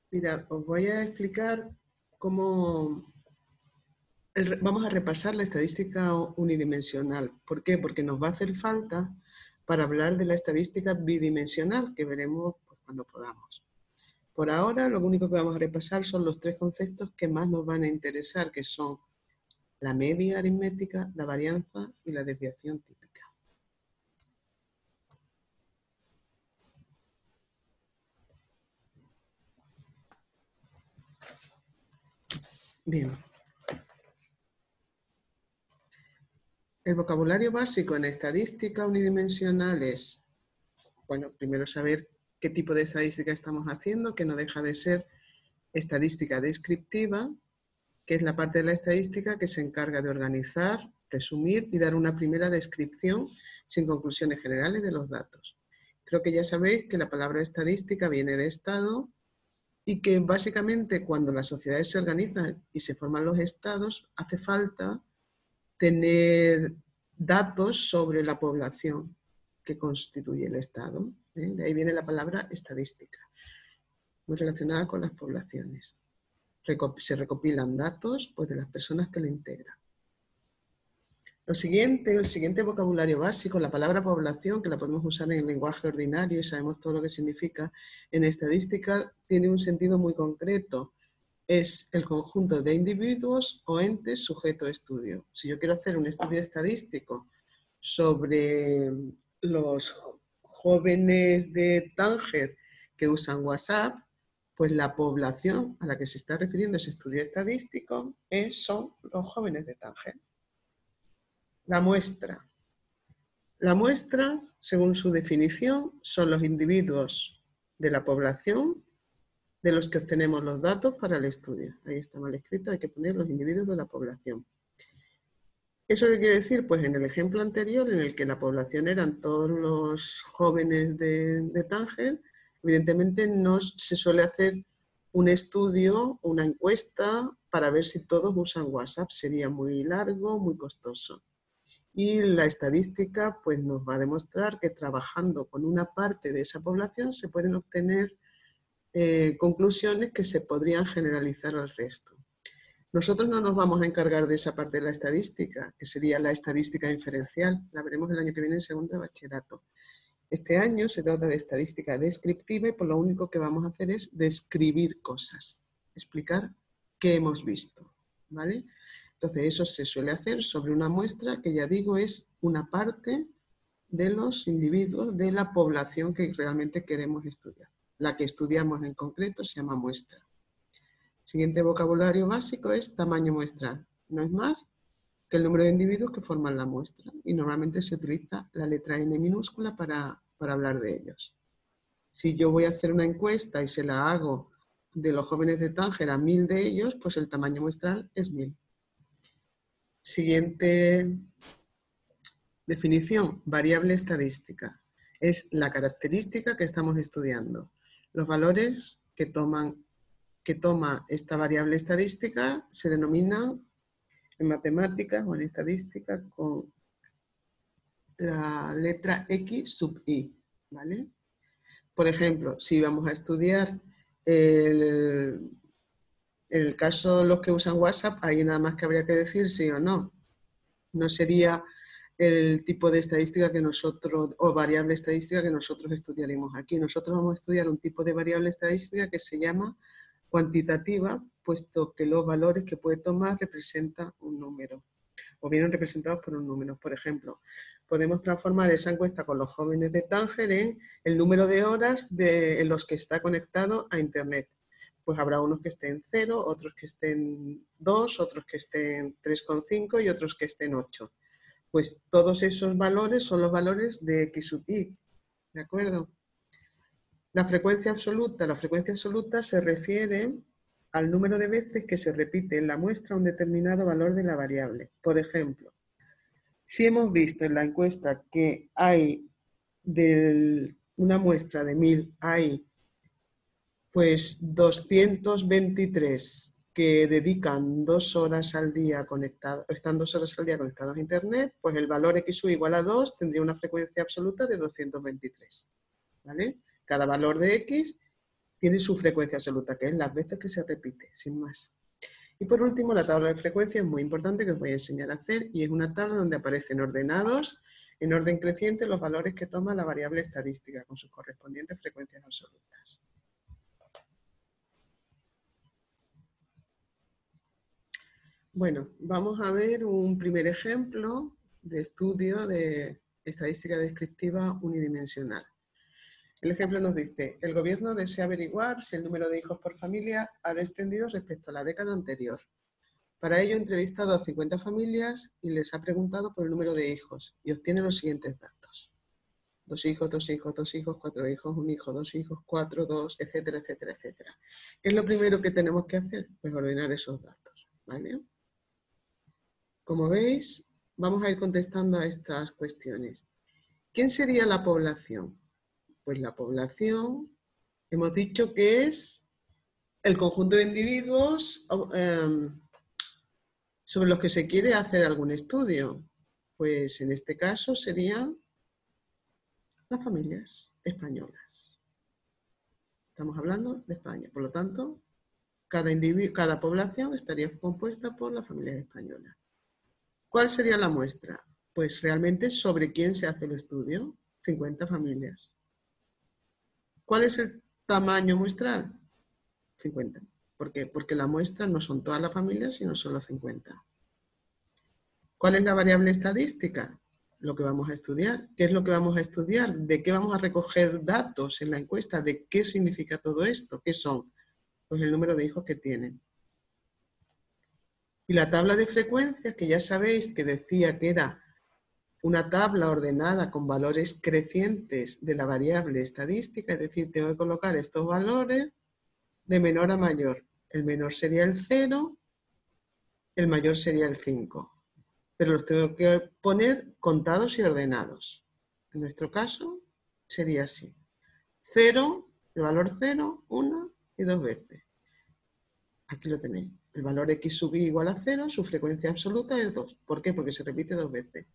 Mirad, os voy a explicar cómo... Vamos a repasar la estadística unidimensional. ¿Por qué? Porque nos va a hacer falta para hablar de la estadística bidimensional, que veremos pues, cuando podamos. Por ahora, lo único que vamos a repasar son los tres conceptos que más nos van a interesar, que son la media aritmética, la varianza y la desviación típica. Bien. El vocabulario básico en estadística unidimensional es, bueno, primero saber qué tipo de estadística estamos haciendo, que no deja de ser estadística descriptiva, que es la parte de la estadística que se encarga de organizar, resumir y dar una primera descripción sin conclusiones generales de los datos. Creo que ya sabéis que la palabra estadística viene de estado y que básicamente cuando las sociedades se organizan y se forman los estados, hace falta tener datos sobre la población que constituye el estado. De ahí viene la palabra estadística, muy relacionada con las poblaciones. Se recopilan datos pues, de las personas que lo integran. El siguiente vocabulario básico, la palabra población, que la podemos usar en el lenguaje ordinario y sabemos todo lo que significa, en estadística tiene un sentido muy concreto. Es el conjunto de individuos o entes sujeto a estudio. Si yo quiero hacer un estudio estadístico sobre los jóvenes de Tánger que usan WhatsApp, pues la población a la que se está refiriendo ese estudio estadístico son los jóvenes de Tánger. La muestra. La muestra, según su definición, son los individuos de la población de los que obtenemos los datos para el estudio. Ahí está mal escrito, hay que poner los individuos de la población. ¿Eso qué quiere decir? Pues en el ejemplo anterior, en el que la población eran todos los jóvenes de Tánger, evidentemente no se suele hacer un estudio, una encuesta, para ver si todos usan WhatsApp. Sería muy largo, muy costoso. Y la estadística pues, nos va a demostrar que trabajando con una parte de esa población se pueden obtener conclusiones que se podrían generalizar al resto. Nosotros no nos vamos a encargar de esa parte de la estadística, que sería la estadística inferencial. La veremos el año que viene en segundo de bachillerato. Este año se trata de estadística descriptiva y por lo único que vamos a hacer es describir cosas, explicar qué hemos visto, ¿vale? Entonces eso se suele hacer sobre una muestra que ya digo es una parte de los individuos de la población que realmente queremos estudiar. La que estudiamos en concreto se llama muestra. Siguiente vocabulario básico es tamaño muestral. No es más que el número de individuos que forman la muestra y normalmente se utiliza la letra N minúscula para hablar de ellos. Si yo voy a hacer una encuesta y se la hago de los jóvenes de Tánger a 1000 de ellos, pues el tamaño muestral es 1000. Siguiente definición, variable estadística. Es la característica que estamos estudiando. Los valores que toma esta variable estadística se denominan en matemáticas o en estadística con la letra X sub I, ¿vale? Por ejemplo, si vamos a estudiar el caso de los que usan WhatsApp, ahí nada más que habría que decir sí o no. No sería el tipo de estadística que nosotros, o variable estadística que nosotros estudiaremos aquí. Nosotros vamos a estudiar un tipo de variable estadística que se llama cuantitativa, puesto que los valores que puede tomar representan un número, o vienen representados por un número. Por ejemplo, podemos transformar esa encuesta con los jóvenes de Tánger en el número de horas en los que está conectado a Internet. Pues habrá unos que estén 0, otros que estén 2, otros que estén 3,5 y otros que estén 8. Pues todos esos valores son los valores de X sub I, ¿de acuerdo? La frecuencia absoluta se refiere al número de veces que se repite en la muestra un determinado valor de la variable. Por ejemplo, si hemos visto en la encuesta que hay de una muestra de 1000, hay pues 223 que dedican 2 horas al día conectados, están 2 horas al día conectados a Internet, pues el valor X igual a 2 tendría una frecuencia absoluta de 223, ¿vale? Cada valor de X tiene su frecuencia absoluta, que es las veces que se repite, sin más. Y por último, la tabla de frecuencia es muy importante, que os voy a enseñar a hacer, y es una tabla donde aparecen ordenados en orden creciente los valores que toma la variable estadística con sus correspondientes frecuencias absolutas. Bueno, vamos a ver un primer ejemplo de estudio de estadística descriptiva unidimensional. El ejemplo nos dice, el gobierno desea averiguar si el número de hijos por familia ha descendido respecto a la década anterior. Para ello ha entrevistado a 50 familias y les ha preguntado por el número de hijos y obtiene los siguientes datos. 2 hijos, 2 hijos, 2 hijos, 4 hijos, 1 hijo, 2 hijos, 4, 2, etcétera, etcétera, etcétera. ¿Qué es lo primero que tenemos que hacer? Pues ordenar esos datos, ¿vale? Como veis, vamos a ir contestando a estas cuestiones. ¿Quién sería la población? Pues la población, hemos dicho que es el conjunto de individuos sobre los que se quiere hacer algún estudio. Pues en este caso serían las familias españolas. Estamos hablando de España, por lo tanto, cada población estaría compuesta por las familias españolas. ¿Cuál sería la muestra? Pues realmente sobre quién se hace el estudio, 50 familias. ¿Cuál es el tamaño muestral? 50. ¿Por qué? Porque la muestra no son todas las familias, sino solo 50. ¿Cuál es la variable estadística? Lo que vamos a estudiar. ¿Qué es lo que vamos a estudiar? ¿De qué vamos a recoger datos en la encuesta? ¿De qué significa todo esto? ¿Qué son? Pues el número de hijos que tienen. Y la tabla de frecuencias, que ya sabéis que decía que era una tabla ordenada con valores crecientes de la variable estadística, es decir, tengo que colocar estos valores de menor a mayor. El menor sería el 0, el mayor sería el 5. Pero los tengo que poner contados y ordenados. En nuestro caso sería así. 0, el valor 0, 1 y 2 veces. Aquí lo tenéis. El valor x sub i igual a 0, su frecuencia absoluta es 2. ¿Por qué? Porque se repite 2 veces.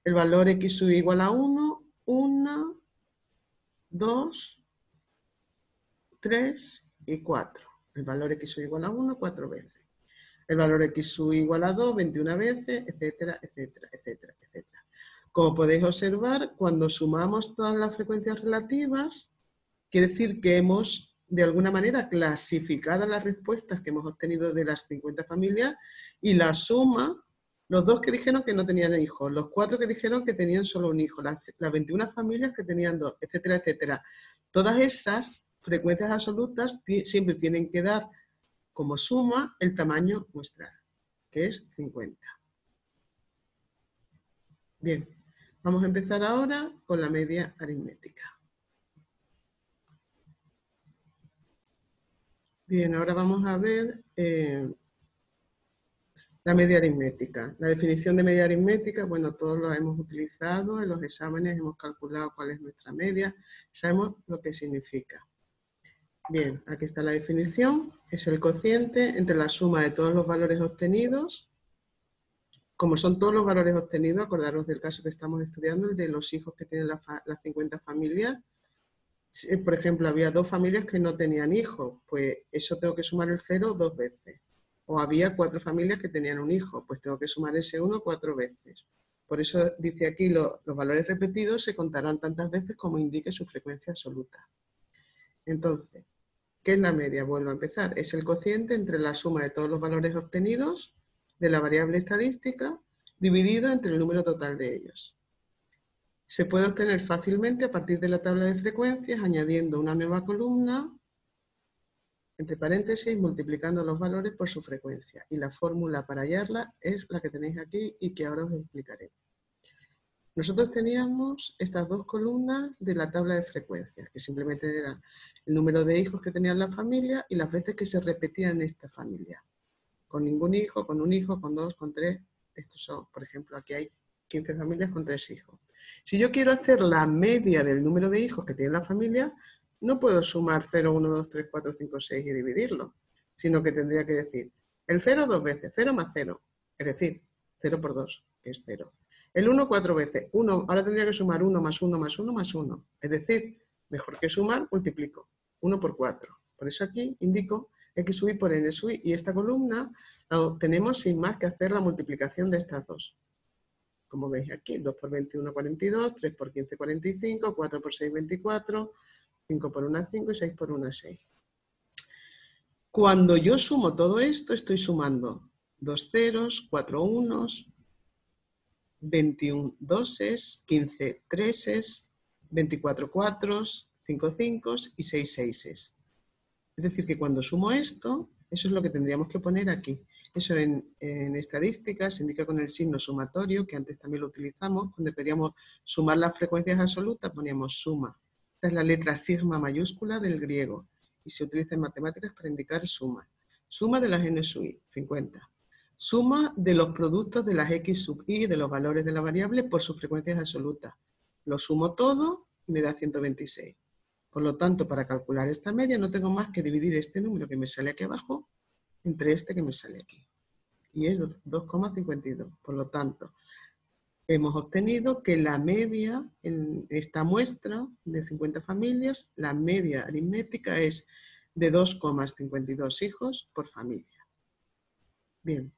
El valor x sub i igual a 1, 1, 2, 3 y 4. El valor x sub i igual a 1, 4 veces. El valor x sub i igual a 2, 21 veces, etcétera, etcétera, etcétera, etcétera. Como podéis observar, cuando sumamos todas las frecuencias relativas, quiere decir que hemos de alguna manera clasificado las respuestas que hemos obtenido de las 50 familias y la suma, los 2 que dijeron que no tenían hijos, los 4 que dijeron que tenían solo un hijo, las 21 familias que tenían 2, etcétera, etcétera. Todas esas frecuencias absolutas siempre tienen que dar como suma el tamaño muestral, que es 50. Bien, vamos a empezar ahora con la media aritmética. Bien, ahora vamos a ver la media aritmética. La definición de media aritmética, bueno, todos lo hemos utilizado en los exámenes, hemos calculado cuál es nuestra media, sabemos lo que significa. Bien, aquí está la definición, es el cociente entre la suma de todos los valores obtenidos. Como son todos los valores obtenidos, acordaros del caso que estamos estudiando, el de los hijos que tienen las 50 familias. Por ejemplo, había 2 familias que no tenían hijos, pues eso tengo que sumar el 0 2 veces. O había 4 familias que tenían un hijo, pues tengo que sumar ese 1 4 veces. Por eso dice aquí, los valores repetidos se contarán tantas veces como indique su frecuencia absoluta. Entonces, ¿qué es la media? Vuelvo a empezar. Es el cociente entre la suma de todos los valores obtenidos de la variable estadística dividido entre el número total de ellos. Se puede obtener fácilmente a partir de la tabla de frecuencias añadiendo una nueva columna, entre paréntesis, multiplicando los valores por su frecuencia. Y la fórmula para hallarla es la que tenéis aquí y que ahora os explicaré. Nosotros teníamos estas 2 columnas de la tabla de frecuencias, que simplemente eran el número de hijos que tenía la familia y las veces que se repetían en esta familia. Con ningún hijo, con un hijo, con 2, con 3. Estos son, por ejemplo, aquí hay 15 familias con 3 hijos. Si yo quiero hacer la media del número de hijos que tiene la familia, no puedo sumar 0, 1, 2, 3, 4, 5, 6 y dividirlo, sino que tendría que decir el 0 2 veces, 0 más 0, es decir, 0 por 2, que es 0. El 1 4 veces, 1, ahora tendría que sumar 1 más 1 más 1 más 1, es decir, mejor que sumar, multiplico, 1 por 4. Por eso aquí indico X sub i por N sub i. Y esta columna la obtenemos sin más que hacer la multiplicación de estas dos. Como veis aquí, 2 por 21, 42, 3 por 15, 45, 4 por 6, 24, 5 por 1, 5 y 6 por 1, 6. Cuando yo sumo todo esto, estoy sumando 2 ceros, 4 unos, 21 doses, 15 treses, 24 cuatros, 5 cinco y 6 seises. Es decir, que cuando sumo esto, eso es lo que tendríamos que poner aquí. Eso en estadística se indica con el signo sumatorio, que antes también lo utilizamos. Cuando queríamos sumar las frecuencias absolutas, poníamos suma. Esta es la letra sigma mayúscula del griego y se utiliza en matemáticas para indicar suma. Suma de las n sub i, 50. Suma de los productos de las x sub i, de los valores de la variable, por sus frecuencias absolutas. Lo sumo todo y me da 126. Por lo tanto, para calcular esta media no tengo más que dividir este número que me sale aquí abajo entre este que me sale aquí. Y es 2,52. Por lo tanto, hemos obtenido que la media en esta muestra de 50 familias, la media aritmética es de 2,52 hijos por familia. Bien.